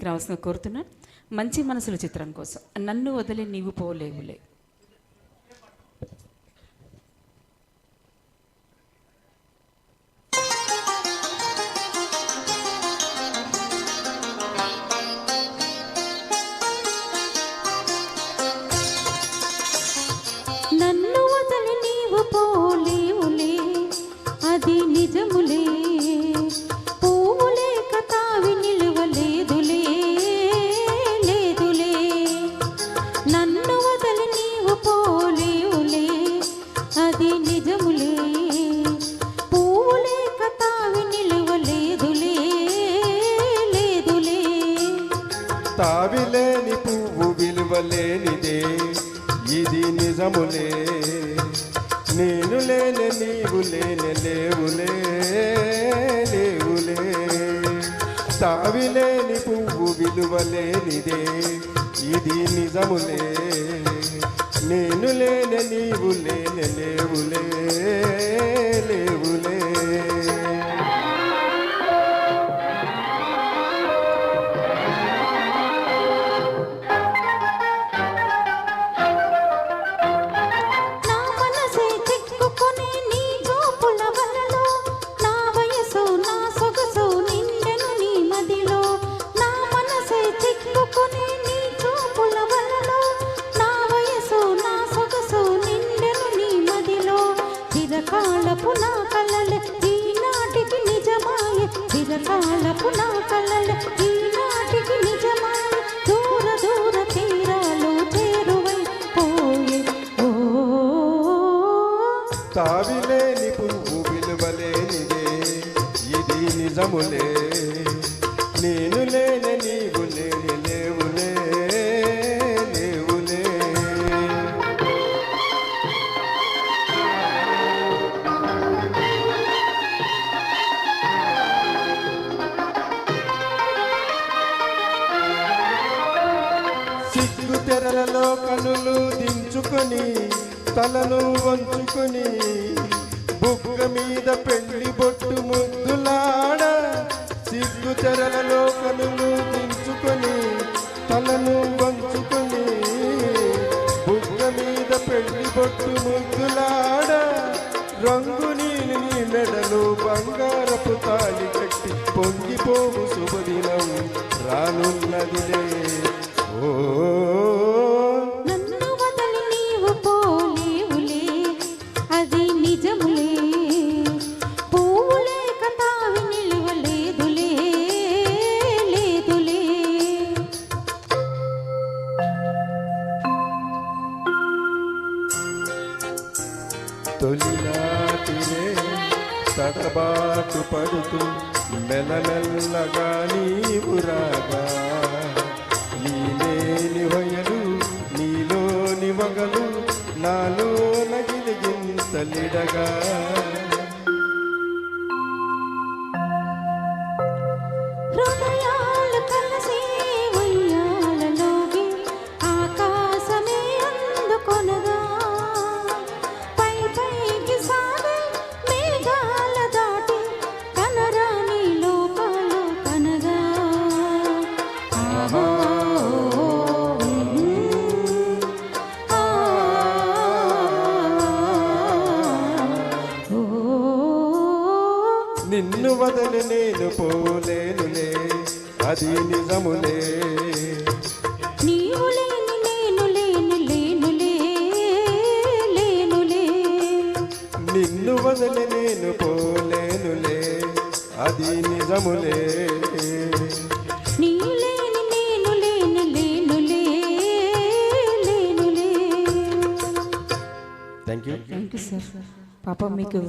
రావాల్సిన కోరుతున్నాను. మంచి మనసుల చిత్రం కోసం నన్ను వదిలి నీవు పోలేవులే. నన్ను వదిలి నీవు పోలేవులే, అది నిజములే. పువ్వులే కతావి నిలువలేదులే, లేదులే. నన్ను వదిలి నీవు పోలేవులే, అది నిజములే. పువ్వులే కతావి నిలువలేదులే, లేదులే. తావిలేని పువ్వు విలువలేనిదే, ఇది నిజములే. నేను లేనే నీవు లేనే లేవులే, లేవులే. తావిలేని పువ్వు విలువలేనిదే, ఇది నిజములే. నేను లేనే నీవు లేనే లేవులే, లేవులే. చిరకాలపు నా కలలే ఈనాటికి నిజమాయే, చిరకాలపు నా కలలే ఈనాటికి నిజమాయే. దూర దూర తీరాలు చేరువై పోయే. ఓ తావిలేని పువ్వు విలువలేనిదే, ఇది నిజములే. నేను లేనే నీవు లేని లేవులే, లేవులే. సిగ్గు తెరలలో కనులు దించుకొని తలను వంచుకొని బుగ్గ మీద పెళ్లి బొట్టు ముద్దులాడ. సిగ్గు తెరలలో కనులు దించుకొని తలను వంచుకొని బుగ్గ మీద పెళ్లి బొట్టు ముద్దులాడ. రంగు నీలి నీ మెడలు బంగారపు తాళి కట్టి పొంగిపోవు శుభదినం రానున్నదిలే. ఓ నన్ను వదిలి నీవు పోలేవులే, అది నిజములే. పువ్వులే కతావి నిలువలేదులే, లేదులే. తొలినాటినే తడబాటు పడుతూ మెల్లమెల్లగా నీవు రాగా. నీలేని హొయలు నీలోని వగలు నాలో నగిలిగింతలిడగా. హృదయాలు కలిసి ఉయ్యాలలోకి ఆకాశమే అందుకొనగా. పై పైకి సాగే మేఘాల దాటి కనరాని లోకాలు కనగా. ఆహా నిన్ను వదలి నేను పోలేనులే, అది నిజములే. నీవు లేని నేను లేను, లేనులే, లేనులే. నిన్ను వదలి నేను పోలేనులే, అది నిజములే. నీవు లేని నేను లేను, లేనులే, లేనులే. Thank you. Thank you sir. పాపం మీకు